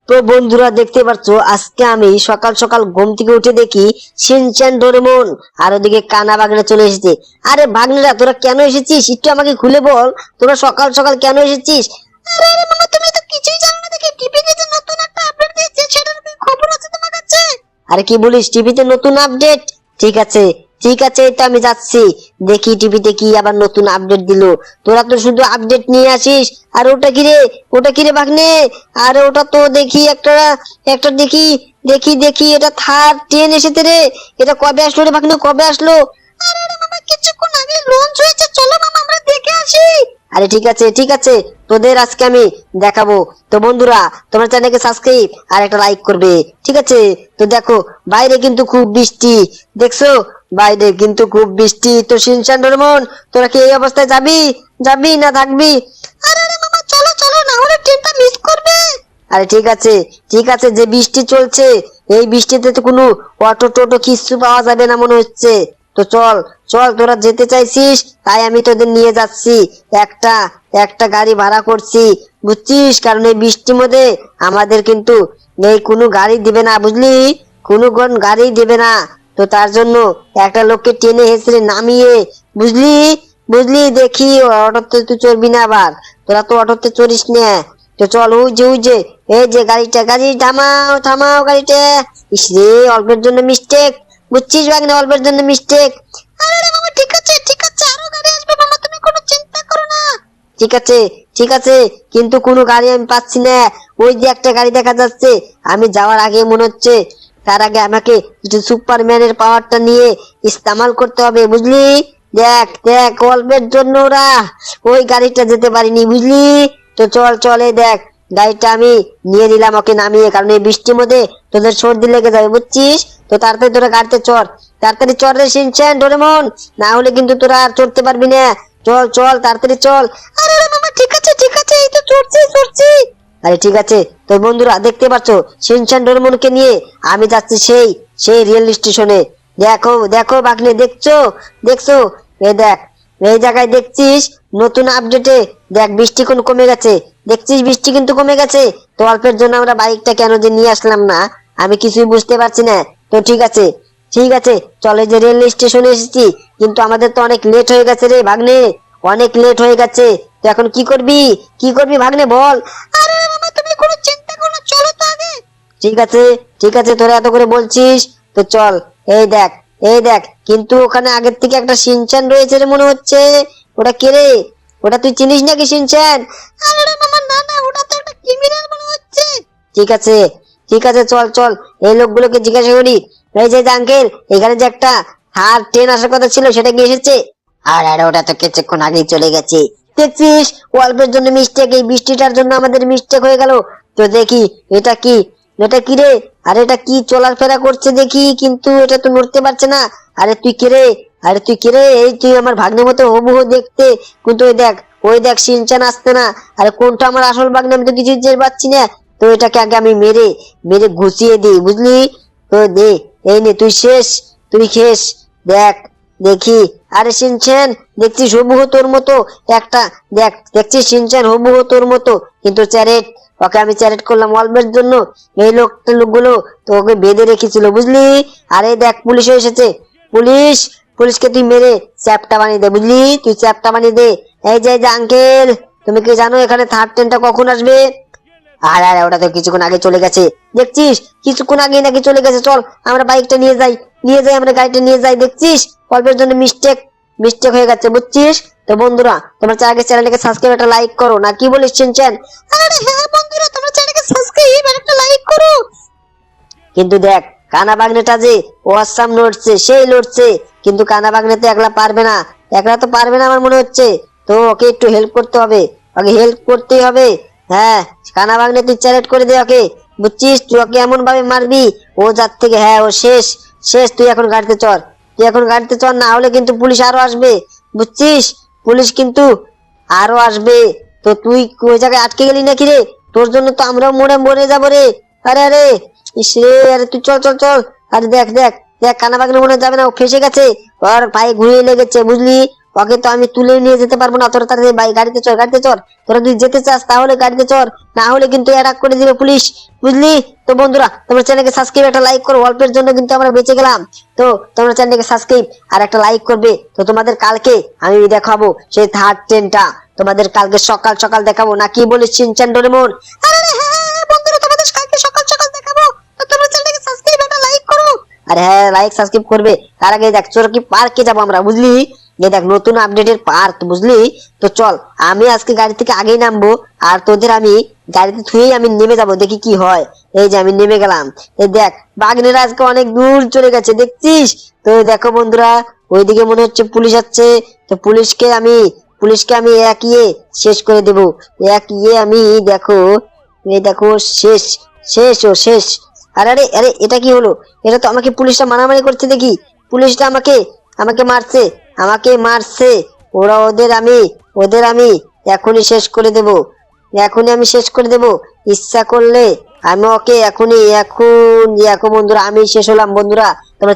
তো বন্ধুরা দেখতে পাচ্ছ, আজকে আমি সকাল সকাল ঘুম থেকে উঠে দেখি শিনচ্যান, ডোরেমন আর ওদিকে কানা বাগনে চলে এসেছে। আরে ভাগ্নেরা, তোরা কেন এসেছিস একটু আমাকে খুলে বল, তোরা সকাল সকাল কেন এসেছিস? আরে আরে মামা, তুমি তো কিছুই জানো না, দেখি টিভিতে যে নতুন একটা আপডেট দিয়েছে সেটার কি খবর আছে তোমার কাছে? আরে কি বলিস, টিভিতে নতুন আপডেট? ঠিক আছে ঠিক আছে, এই তো আমি যাচ্ছি, দেখি টিভিতে কি আবার নতুন আপডেট দিলো। তোরা তো শুধু আপডেট নিয়ে আসিস। আর ওটা কি রে, ওটা কি রে ভাগ্নে? আরে ওটা তো দেখি একটা একটা দেখি দেখি দেখি এটা থার ট্রেন এসেছে রে। এটা কবে আসলো রে ভাগ্নে, কবে আসলো? আরে রে মামা, কিছুক্ষণ আগে লঞ্চ হয়েছে, চলো মামা আমরা দেখে আসি। আরে ঠিক আছে ঠিক আছে, তোদের আজকে আমি দেখাবো। তো বন্ধুরা, তোমরা চ্যানেলকে সাবস্ক্রাইব আর একটা লাইক করবে, ঠিক আছে? তো দেখো, বাইরে কিন্তু খুব বৃষ্টি, দেখছো? বাইরে কিন্তু খুব বৃষ্টি। তো শিনচান, ডোরেমন, তোরা কি এই অবস্থায় যাবি যাবি না থাকবি? আরে আরে মামা, চলো চলো, না হলে ট্রেনটা মিস করবে। আরে ঠিক আছে ঠিক আছে, যে বৃষ্টি চলছে এই বৃষ্টিতে তো কোনো অটো টোটো কিচ্ছু পাওয়া যাবে না মনে হচ্ছে। তো চল চল, তোরা যেতে চাইছিস তাই আমি তোদের নিয়ে যাচ্ছি। একটা একটা গাড়ি ভাড়া করছি, বুঝছিস? কারণ এই বৃষ্টির মধ্যে আমাদের কিন্তু এই কোনো গাড়ি দিবে না, বুঝলি? কোনো কোন গাড়ি দেবে না। তো তার জন্য একটা লোককে টেনে হেসড়ে নামিয়ে, বুঝলি বুঝলি, দেখি অটোতে তুই চড়বি না আবার, তোরা তো অটোতে চড়িস না। তো চল, ওই যে এই যে গাড়িটা, গাড়ি থামাও থামাও গাড়িটা। ইস রে, অল্পের জন্য মিস্টেক, বুঝছিস ভাগ্নে, অল্পের জন্য মিস্টেক। আরে মামা, ঠিক আছে ঠিক আছে, আরো গাড়ি আসবে মামা, তুমি কোনো চিন্তা করো না। ঠিক আছে ঠিক আছে, কিন্তু কোনো গাড়ি আমি পাচ্ছি না। ওই যে একটা গাড়ি দেখা যাচ্ছে, আমি যাওয়ার আগে মনে হচ্ছে তার আগে আমাকে সুপারম্যানের পাওয়ারটা নিয়ে ইস্তেমাল করতে হবে, বুঝলি? দেখ দেখ, অল্পের জন্য ওরা ওই গাড়িটা যেতে পারিনি, বুঝলি? তো চল চল, এই দেখ গাড়িটা আমি নিয়ে নিলাম ওকে নামিয়ে, কারণ এই বৃষ্টির মধ্যে তোদের সর্দি লেগে যাবে, বুঝছিস? তো তাড়াতাড়ি তোরা গাড়িতে চড়, তাড়াতাড়ি চড় রে শিনচ্যান, ডোরেমন, না হলে কিন্তু তোরা আর চড়তে পারবি না। চল চল, তাড়াতাড়ি চল। আরে মামা, ঠিক আছে ঠিক আছে, এই তো চড়ছি চড়ছি। আরে ঠিক আছে। তো বন্ধুরা দেখতে পাচ্ছ, শিনচ্যান, ডোরেমনকে নিয়ে আমি যাচ্ছি সেই সেই রেল স্টেশনে। দেখো দেখো ভাগ্নে, দেখছো দেখছো? এই দেখ, এই জায়গায় দেখছিস নতুন আপডেটে দেখ বৃষ্টি কোন কমে গেছে, দেখছিস বৃষ্টি কিন্তু কমে গেছে। তো অল্পের জন্য আমরা বাইকটা কেন যে নিয়ে আসলাম না, আমি কিছুই বুঝতে পারছি না। তো ঠিক আছে ঠিক আছে, চলে যে রেল স্টেশনে এসেছি, কিন্তু আমাদের তো অনেক লেট হয়ে গেছে রে ভাগ্নে, অনেক লেট হয়ে গেছে। তো এখন কি করবি, কি করবি ভাগ্নে বল? আরে মামা, তুমি কোনো চিন্তা করো না, চলো তো আগে। ঠিক আছে ঠিক আছে, তোরা এত করে বলছিস, তো চল। এই দেখ এই দেখ, কিন্তু ওখানে আগের থেকে একটা শিনচ্যান রয়েছে রে মনে হচ্ছে। ওটা কে রে? ওটা তুই চিনিস নাকি শিনচ্যান? আরে মামা, না না, ওটা তো একটা ক্রিমিনাল মনে হচ্ছে। ঠিক আছে ঠিক আছে, চল চল, এই লোকগুলোকে জিজ্ঞাসা করি। এই যে আঙ্কেল, এখানে যে একটা থার ট্রেন আসার কথা ছিল, সেটা কি এসেছে? আর আর ওটা তো কিছুক্ষণ আগেই চলে গেছে। দেখছিস, অল্পের জন্য মিস্টেক, এই বৃষ্টিটার জন্য আমাদের মিস্টেক হয়ে গেল। তো দেখি এটা কি, এটা কি রে? আরে এটা কি চলাফেরা করছে দেখি, কিন্তু এটা তো নড়তে পারছে না। আরে তুই কে রে? আরে তুই কে রে? এই তুই আমার ভাগ্নের মতো হুবহু দেখতে, কিন্তু ওই দেখ শিনচ্যান আসছে না। আরে কোনটা আমার আসল ভাগ্নে, আমি তো কিছু টের পাচ্ছি না। তো এটাকে আগে আমি মেরে মেরে ঘুষিয়ে দিই, বুঝলি? তো দে, এই নে তুই শেষ, তুই শেষ। দেখ দেখি, আরে শিনচ্যান, দেখছিস হুবহু তোর মতো একটা, দেখ দেখছিস শিনচ্যান হুবহু তোর মতো, কিন্তু চ্যারেট, ওকে আমি চ্যারেট করলাম অল্পের জন্য। এই লোকগুলো তো ওকে বেঁধে রেখেছিল, বুঝলি? আরে দেখ, পুলিশও এসেছে। পুলিশ, পুলিশকে তুই মেরে চ্যাপটা বানিয়ে দে, বুঝলি? তুই চ্যাপটা বানিয়ে দে। এই যে আঙ্কেল, তুমি কি জানো এখানে থার্ড ট্রেনটা কখন আসবে? আর আর ওটা তো কিছুক্ষণ আগে চলে গেছে, দেখছিস? কিছুক্ষণ আগে নাকি চলে গেছে। চল আমরা বাইকটা নিয়ে যাই, নিয়ে যাই, আমরা গাড়িটা নিয়ে যাই। দেখছিস, অল্পের জন্য মিস্টেক মিস্টেক হয়ে গেছে, বুঝছিস? তো বন্ধুরা, তোমরা আগে চ্যানেলটাকে সাবস্ক্রাইব একটা লাইক করো, না কি বলিস চিনছেন? আরে হ্যাঁ বন্ধুরা, তোমরা চ্যানেলটাকে সাবস্ক্রাইব আর একটা লাইক করো। কিন্তু দেখ, কানা বাগনেটা যে অসাম লড়ছে, সেই লড়ছে, কিন্তু কানা বাগনে তো একলা পারবে না, একলা তো পারবে না আমার মনে হচ্ছে। তো ওকে একটু হেল্প করতে হবে, ওকে হেল্প করতেই হবে। হ্যাঁ, কানা বাগনে তুই চ্যালেঞ্জ করে দে ওকে, বুঝছিস? তুই ওকে এমন ভাবে মারবি ও যার থেকে, হ্যাঁ ও শেষ শেষ। তুই এখন গাড়িতে চল, তুই এখন গাড়িতে চল, না হলে কিন্তু পুলিশ আরো আসবে, বুঝছিস? পুলিশ কিন্তু আরো আসবে। তো তুই ওই জায়গায় আটকে গেলি নাকি রে? তোর জন্য তো আমরাও মরে মরে যাবো রে। আরে আরে, ইস রে, আরে তুই চল চল চল। আরে দেখ দেখ দেখ, কানা বাগনে মনে হয় যাবে না, ও ফেসে গেছে, ওর পায়ে ঘুরিয়ে লেগেছে, বুঝলি? ওকে তো আমি তুলে নিয়ে যেতে পারবো না, তোরা তাড়াতাড়ি গাড়িতে চড়, গাড়িতে চড়। তোরা যদি যেতে চাস তাহলে গাড়িতে চড়, না হলে কিন্তু অ্যাটাক করে দিবে পুলিশ, বুঝলি? তো বন্ধুরা তোমরা চ্যানেলকে সাবস্ক্রাইব, একটা লাইক করো, অল্পের জন্য কিন্তু আমরা বেঁচে গেলাম। তো তোমরা চ্যানেলকে সাবস্ক্রাইব আর একটা লাইক করবে। তো তোমাদের কালকে আমি দেখাবো সেই থার্ড ট্রেনটা, তোমাদের কালকে সকাল সকাল দেখাবো, না কি বলিস শিনচ্যান ডোরেমন? আরে হ্যাঁ বন্ধুরা, তোমাদের কালকে সকাল সকাল দেখাবো। তো তোমরা চ্যানেলকে সাবস্ক্রাইব একটা লাইক করো। আরে হ্যাঁ, লাইক সাবস্ক্রাইব করবে। তার আগে দেখ চোরকি পার্কে যাবো আমরা, বুঝলি? এই দেখ নতুন আপডেটের পার্ক, বুঝলি? তো চল, আমি আজকে গাড়ি থেকে আগেই নামবো, আর তোদের আমি গাড়িতে থুয়েই আমি নেমে যাবো, দেখি কি হয়। এই যে আমি নেমে গেলাম। এই দেখ বাঘনেরা আজকে অনেক দূর চলে গেছে, দেখছিস? তো দেখো বন্ধুরা, ওইদিকে মনে হচ্ছে পুলিশ আসছে। তো পুলিশকে আমি এক ইয়ে শেষ করে দেবো, এক ইয়ে আমি, দেখো এই দেখো, শেষ, শেষ। আরে আরে আরে, এটা কি হলো? এটা তো আমাকে পুলিশটা মারামারি করছে দেখি। পুলিশটা আমাকে আমাকে মারছে, ওদের আমি এখনই শেষ করে দেব, এখনই আমি শেষ করে দেব। ইচ্ছা করলে আমি ওকে এখনই, এখন বন্ধুরা আমি শেষ হলাম। বন্ধুরা তোমরা